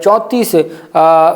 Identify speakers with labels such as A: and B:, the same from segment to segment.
A: 34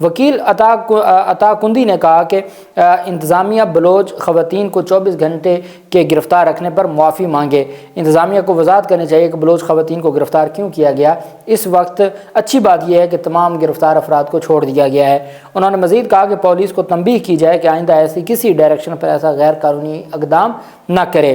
A: وکیل عطا کندی نے کہا کہ انتظامیہ بلوچ خواتین کو 24 گھنٹے کے گرفتار رکھنے پر معافی مانگے۔ انتظامیہ کو وضاحت کرنی چاہیے کہ بلوچ خواتین کو گرفتار کیوں کیا گیا۔ اس وقت اچھی بات یہ ہے کہ تمام گرفتار افراد کو چھوڑ دیا گیا ہے۔ انہوں نے مزید کہا کہ پولیس کو تنبیہ کی جائے کہ آئندہ ایسی کسی ڈائریکشن پر ایسا غیر قانونی اقدام نہ کرے۔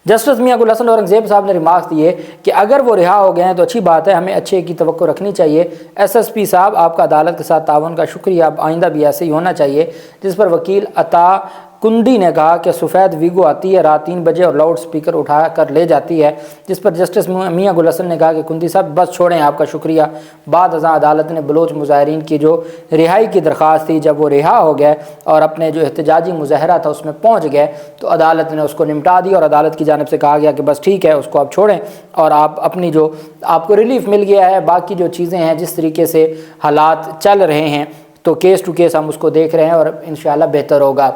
A: جسٹس میاں گل حسن اورنگزیب صاحب نے ریمارکس دیے کہ اگر وہ رہا ہو گئے ہیں تو اچھی بات ہے، ہمیں اچھے کی توقع رکھنی چاہیے۔ ایس ایس پی صاحب آپ کا عدالت کے ساتھ تعاون کا شکریہ، اب آئندہ بھی ایسے ہی ہونا چاہیے۔ جس پر وکیل عطا کندی نے کہا کہ سفید ویگو آتی ہے رات 3 بجے اور لاؤڈ سپیکر اٹھا کر لے جاتی ہے، جس پر جسٹس میاں گل حسن نے کہا کہ کندی صاحب بس چھوڑیں، آپ کا شکریہ۔ بعد ازاں عدالت نے بلوچ مظاہرین کی جو رہائی کی درخواست تھی، جب وہ رہا ہو گئے اور اپنے جو احتجاجی مظاہرہ تھا اس میں پہنچ گئے تو عدالت نے اس کو نمٹا دی، اور عدالت کی جانب سے کہا گیا کہ بس ٹھیک ہے، اس کو آپ چھوڑیں اور آپ اپنی جو آپ کو ریلیف مل گیا ہے، باقی جو چیزیں ہیں جس طریقے سے حالات چل رہے ہیں تو کیس ٹو کیس ہم اس کو دیکھ رہے ہیں اور انشاءاللہ بہتر ہوگا۔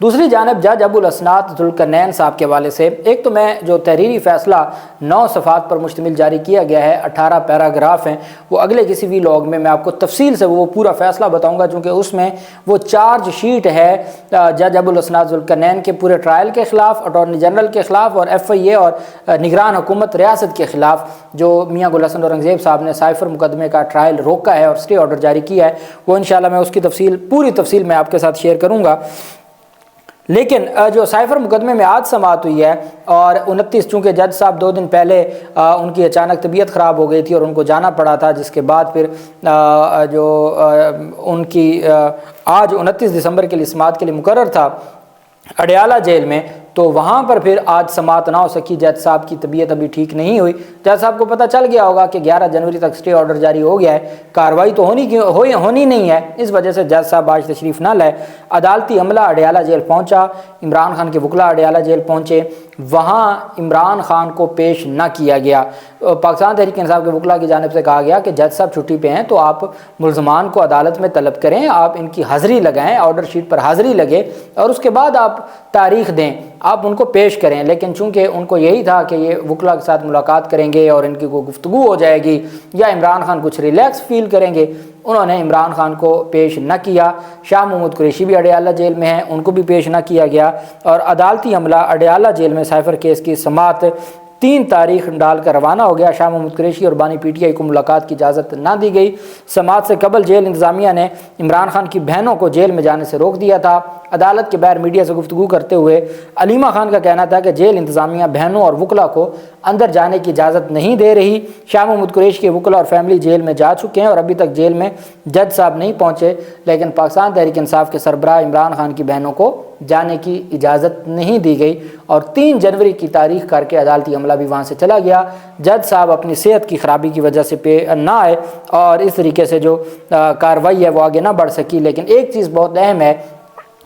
A: دوسری جانب جج ابو الاسناد ذوالقرنین صاحب کے حوالے سے ایک تو میں جو تحریری فیصلہ 9 صفحات پر مشتمل جاری کیا گیا ہے، 18 پیراگراف ہیں، وہ اگلے کسی بھی لوگ میں آپ کو تفصیل سے وہ پورا فیصلہ بتاؤں گا، چونکہ اس میں وہ چارج شیٹ ہے جج ابو الاسناد ذوالقرنین کے پورے ٹرائل کے خلاف، اٹارنی جنرل کے خلاف اور ایف آئی اے اور نگران حکومت ریاست کے خلاف جو میاں گل حسن اورنگزیب صاحب نے سائفر مقدمے کا ٹرائل روکا ہے اور اسٹے آرڈر جاری کیا ہے، وہ انشاءاللہ میں اس کی پوری تفصیل میں آپ کے ساتھ شیئر کروں گا۔ لیکن جو سائفر مقدمے میں آج سماعت ہوئی ہے اور 29 چونکہ جج صاحب 2 دن پہلے ان کی اچانک طبیعت خراب ہو گئی تھی اور ان کو جانا پڑا تھا، جس کے بعد پھر جو ان کی آج 29 دسمبر کے لیے سماعت کے لیے مقرر تھا اڈیالہ جیل میں، تو وہاں پر پھر آج سماعت نہ ہو سکی، جج صاحب کی طبیعت ابھی ٹھیک نہیں ہوئی۔ جج صاحب کو پتہ چل گیا ہوگا کہ 11 جنوری تک اسٹے آرڈر جاری ہو گیا ہے، کارروائی تو ہونی نہیں ہے، اس وجہ سے جج صاحب آج تشریف نہ لائے۔ عدالتی عملہ اڈیالہ جیل پہنچا، عمران خان کے وکلا اڈیالہ جیل پہنچے، وہاں عمران خان کو پیش نہ کیا گیا۔ پاکستان تحریک انصاف کے وکلا کی جانب سے کہا گیا کہ جج صاحب چھٹی پہ ہیں تو آپ ملزمان کو عدالت میں طلب کریں، آپ ان کی حاضری لگائیں، آرڈر شیٹ پر حاضری لگے اور اس کے بعد آپ تاریخ دیں، آپ ان کو پیش کریں۔ لیکن چونکہ ان کو یہی تھا کہ یہ وکلا کے ساتھ ملاقات کریں گے اور ان کی کوئی گفتگو ہو جائے گی یا عمران خان کچھ ریلیکس فیل کریں گے، انہوں نے عمران خان کو پیش نہ کیا۔ شاہ محمود قریشی بھی اڈیالہ جیل میں ہیں، ان کو بھی پیش نہ کیا گیا، اور عدالتی عملہ اڈیالہ جیل میں سائفر کیس کی سماعت 3 تاریخ ڈال کر روانہ ہو گیا۔ شاہ محمود قریشی اور بانی پی ٹی آئی کو ملاقات کی اجازت نہ دی گئی۔ سماعت سے قبل جیل انتظامیہ نے عمران خان کی بہنوں کو جیل میں جانے سے روک دیا تھا۔ عدالت کے باہر میڈیا سے گفتگو کرتے ہوئے علیمہ خان کا کہنا تھا کہ جیل انتظامیہ بہنوں اور وکلا کو اندر جانے کی اجازت نہیں دے رہی۔ شاہ محمود قریشی کے وکلا اور فیملی جیل میں جا چکے ہیں اور ابھی تک جیل میں جج صاحب نہیں پہنچے، لیکن پاکستان تحریک انصاف کے سربراہ عمران خان کی بہنوں کو جانے کی اجازت نہیں دی گئی اور 3 جنوری کی تاریخ کر کے عدالتی عملہ بھی وہاں سے چلا گیا۔ جج صاحب اپنی صحت کی خرابی کی وجہ سے نہ آئے اور اس طریقے سے جو کارروائی ہے وہ آگے نہ بڑھ سکی۔ لیکن ایک چیز بہت اہم ہے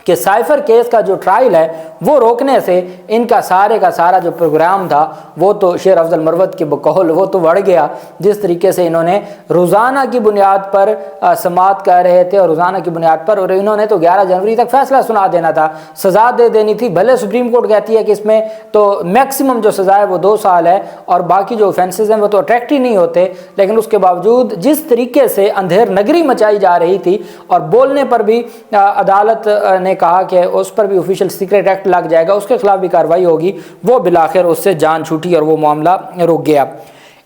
A: کہ سائفر کیس کا جو ٹرائل ہے وہ روکنے سے ان کا سارا جو پروگرام تھا وہ تو شیر افضل مروت کے بقول وہ تو بڑھ گیا۔ جس طریقے سے انہوں نے روزانہ کی بنیاد پر سماعت کر رہے تھے اور روزانہ کی بنیاد پر، اور انہوں نے تو 11 جنوری تک فیصلہ سنا دینا تھا، سزا دے دینی تھی۔ بھلے سپریم کورٹ کہتی ہے کہ اس میں تو میکسیمم جو سزا ہے وہ 2 سال ہے اور باقی جو اوفینسز ہیں وہ تو اٹریکٹ ہی نہیں ہوتے، لیکن اس کے باوجود جس طریقے سے اندھیر نگری مچائی جا رہی تھی اور بولنے پر بھی عدالت نے کہا کہ اس پر بھی آفیشیل سیکرٹ ایکٹ لگ جائے گا، اس کے خلاف بھی کارروائی ہوگی، وہ بالآخر اس سے جان چھوٹی اور وہ معاملہ رک گیا۔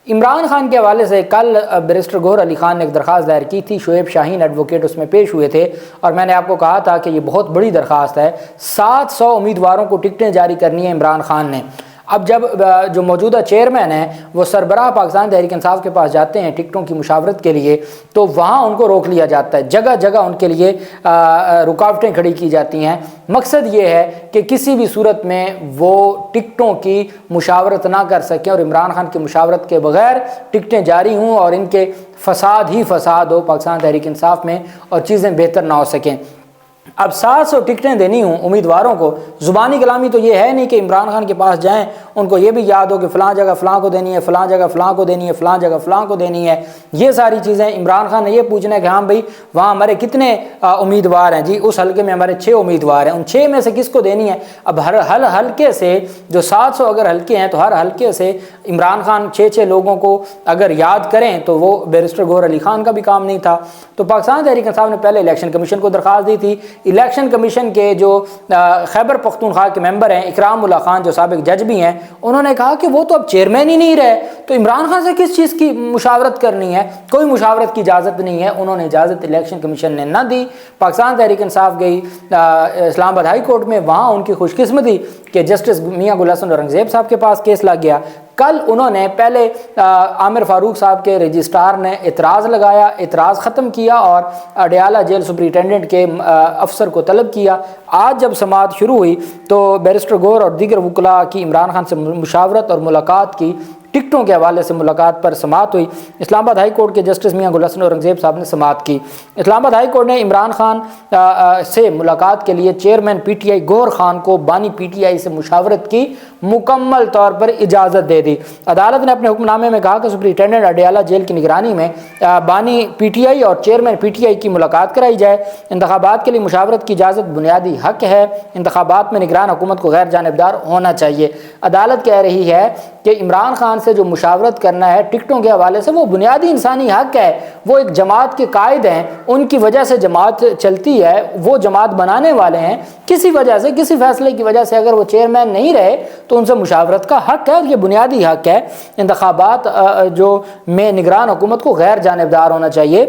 A: عمران خان کے حوالے سے کل بیرسٹر گوہر علی خان نے ایک درخواست دائر کی تھی، شعیب شاہین ایڈوکیٹ اس میں پیش ہوئے تھے اور میں نے آپ کو کہا تھا کہ یہ بہت بڑی درخواست ہے، 700 امیدواروں کو ٹکٹیں جاری کرنی ہے عمران خان نے۔ اب جب جو موجودہ چیئرمین ہیں وہ سربراہ پاکستان تحریک انصاف کے پاس جاتے ہیں ٹکٹوں کی مشاورت کے لیے تو وہاں ان کو روک لیا جاتا ہے، جگہ جگہ ان کے لیے رکاوٹیں کھڑی کی جاتی ہیں۔ مقصد یہ ہے کہ کسی بھی صورت میں وہ ٹکٹوں کی مشاورت نہ کر سکیں اور عمران خان کی مشاورت کے بغیر ٹکٹیں جاری ہوں اور ان کے فساد ہی فساد ہو پاکستان تحریک انصاف میں اور چیزیں بہتر نہ ہو سکیں۔ اب 700 ٹکٹیں دینی ہوں امیدواروں کو، زبانی کلامی تو یہ ہے نہیں کہ عمران خان کے پاس جائیں ان کو یہ بھی یاد ہو کہ فلاں جگہ فلاں کو دینی ہے، فلاں جگہ فلاں کو دینی ہے، فلاں جگہ فلاں کو دینی ہے، یہ ساری چیزیں عمران خان نے یہ پوچھنا ہے کہ ہاں بھائی وہاں ہمارے کتنے امیدوار ہیں، جی اس حلقے میں ہمارے 6 امیدوار ہیں، ان 6 میں سے کس کو دینی ہے۔ اب ہر حلقے سے جو 700 اگر حلقے ہیں تو ہر حلقے سے عمران خان 6 لوگوں کو اگر یاد کریں تو وہ بیرسٹر گوہر علی خان کا بھی کام نہیں تھا۔ تو پاکستان تحریک انصاف نے پہلے الیکشن کمیشن کو درخواست دی تھی، الیکشن کمیشن کے جو خیبر پختونخوا کے ممبر ہیں اکرام اللہ خان جو سابق جج بھی ہیں، انہوں نے کہا کہ وہ تو اب چیئرمین ہی نہیں رہے، تو عمران خان سے کس چیز کی مشاورت کرنی ہے، کوئی مشاورت کی اجازت نہیں ہے۔ انہوں نے اجازت الیکشن کمیشن نے نہ دی۔ پاکستان تحریک انصاف گئی اسلام آباد ہائی کورٹ میں، وہاں ان کی خوش قسمتی کہ جسٹس میاں گل حسن اورنگزیب صاحب کے پاس کیس لگ گیا۔ کل انہوں نے پہلے عامر فاروق صاحب کے رجسٹرار نے اعتراض لگایا، اعتراض ختم کیا اور اڈیالہ جیل سپرنٹینڈنٹ کے افسر کو طلب کیا۔ آج جب سماعت شروع ہوئی تو بیرسٹر گوہر اور دیگر وکلاء کی عمران خان سے مشاورت اور ملاقات کی، ٹکٹوں کے حوالے سے ملاقات پر سماعت ہوئی۔ اسلام آباد ہائی کورٹ کے جسٹس میاں گل حسن اورنگزیب صاحب نے سماعت کی۔ اسلام آباد ہائی کورٹ نے عمران خان سے ملاقات کے لیے چیئرمین پی ٹی آئی گوہر خان کو بانی پی ٹی آئی سے مشاورت کی مکمل طور پر اجازت دے دی۔ عدالت نے اپنے حکم نامے میں کہا کہ سپرنٹینڈنٹ اڈیالہ جیل کی نگرانی میں بانی پی ٹی آئی اور چیئرمین پی ٹی آئی کی ملاقات کرائی جائے۔ انتخابات کے لیے مشاورت کی اجازت بنیادی حق ہے، انتخابات میں نگران حکومت کو غیر جانبدار ہونا چاہیے۔ عدالت کہہ رہی ہے کہ عمران خان سے جو مشاورت کرنا ہے ٹکٹوں کے حوالے سے وہ بنیادی انسانی حق ہے، وہ ایک جماعت کے قائد ہیں، ان کی وجہ سے جماعت چلتی ہے، وہ جماعت بنانے والے ہیں، کسی وجہ سے کسی فیصلے کی وجہ سے اگر وہ چیئرمین نہیں رہے تو ان سے مشاورت کا حق ہے، اور یہ بنیادی حق ہے۔ انتخابات جو میں نگران حکومت کو غیر جانبدار ہونا چاہیے۔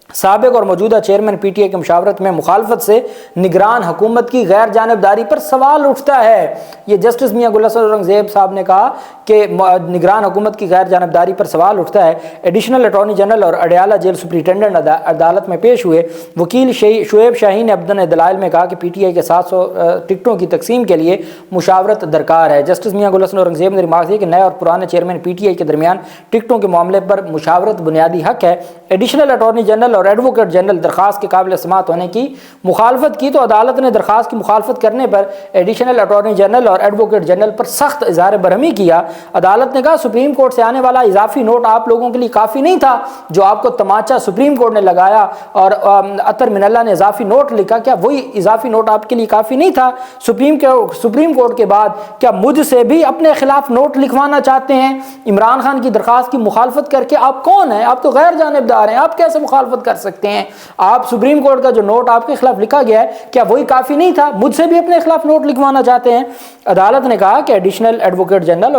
A: سابق اور موجودہ چیئرمین پی ٹی آئی کی مشاورت میں مخالفت سے نگران حکومت کی غیر جانبداری پر سوال اٹھتا ہے۔ یہ جسٹس میاں گل حسن اورنگزیب صاحب نے کہا کہ نگران حکومت کی غیر جانبداری پر سوال اٹھتا ہے۔ ایڈیشنل اٹارنی جنرل اور اڈیالہ جیل سپرنٹینڈنٹ عدالت میں پیش ہوئے۔ وکیل شعیب شاہین نے اپنے دلائل میں کہا کہ پی ٹی آئی کے 700 ٹکٹوں کی تقسیم کے لیے مشاورت درکار ہے۔ جسٹس میاں گل حسن اورنگزیب نے ریمارک دی کہ نئے اور پرانے چیئرمین پی ٹی آئی کے درمیان ٹکٹوں کے معاملے پر مشاورت بنیادی حق ہے۔ ایڈیشنل اٹارنی جنرل اور ایڈوکیٹ جنرل درخواست کے قابل سماعت ہونے کی مخالفت کی تو عدالت نے درخواست کی مخالفت کرنے پر ایڈیشنل اٹارنی جنرل اور ایڈوکیٹ جنرل پر سخت اظہار برہمی کیا۔ عدالت نے کہا سپریم کورٹ سے آنے والا اضافی نوٹ آپ لوگوں کے لیے کافی نہیں تھا، جو آپ کو تماچا سپریم کورٹ نے لگایا اور اطہر من اللہ نے اضافی نوٹ لکھا، کیا وہی اضافی نوٹ آپ کے لیے کافی نہیں تھا؟ سپریم کورٹ کے بعد کیا مجھ سے بھی اپنے خلاف نوٹ لکھوانا چاہتے ہیں؟ عمران خان کی درخواست کی مخالفت کر کے آپ کون ہیں؟ آپ تو غیر جانبدار ہیں، آپ کیسے مخالفت کر سکتے ہیں؟ آپ سپریم کورٹ کا جو نوٹ آپ کے خلاف لکھا گیا ہے کیا وہی کافی نہیں تھا؟ مجھ سے بھی اپنے خلاف نوٹ لکھوانا چاہتے ہیں؟ عدالت نے کہا کہ ایڈیشنل ایڈوکیٹ جنرل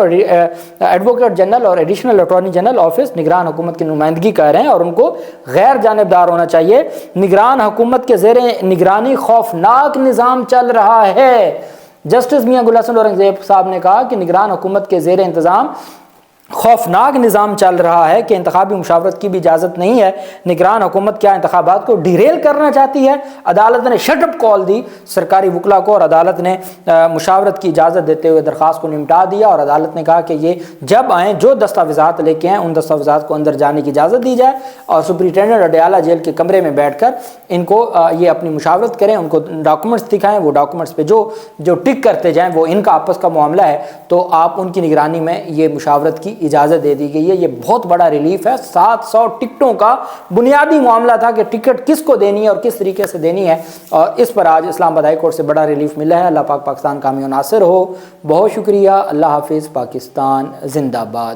A: اور ایڈیشنل اٹارنی جنرل آفس نگران حکومت کی نمائندگی کر رہے ہیں اور ان کو غیر جانبدار ہونا چاہیے۔ نگران حکومت کے زیر نگرانی خوفناک نظام چل رہا ہے۔ جسٹس میاں گل حسن اورنگزیب صاحب نے کہا کہ نگران حکومت کے زیر انتظام خوفناک نظام چل رہا ہے کہ انتخابی مشاورت کی بھی اجازت نہیں ہے۔ نگران حکومت کیا انتخابات کو ڈیریل کرنا چاہتی ہے؟ عدالت نے شٹ اپ کال دی سرکاری وکلاء کو، اور عدالت نے مشاورت کی اجازت دیتے ہوئے درخواست کو نمٹا دیا، اور عدالت نے کہا کہ یہ جب آئیں جو دستاویزات لے کے آئیں ان دستاویزات کو اندر جانے کی اجازت دی جائے، اور سپرنٹینڈنٹ اڈیالہ جیل کے کمرے میں بیٹھ کر ان کو یہ اپنی مشاورت کریں، ان کو ڈاکومنٹس دکھائیں، وہ ڈاکومنٹس پہ جو ٹک کرتے جائیں وہ ان کا آپس کا معاملہ ہے، تو آپ ان کی نگرانی میں یہ مشاورت کی اجازت دے دی گئی ہے۔ یہ بہت بڑا ریلیف ہے۔ 700 ٹکٹوں کا بنیادی معاملہ تھا کہ ٹکٹ کس کو دینی ہے اور کس طریقے سے دینی ہے، اور اس پر آج اسلام آباد ہائی کورٹ سے بڑا ریلیف ملا ہے۔ اللہ پاک پاکستان کامیاب و ناصر ہو۔ بہت شکریہ۔ اللہ حافظ۔ پاکستان زندہ باد۔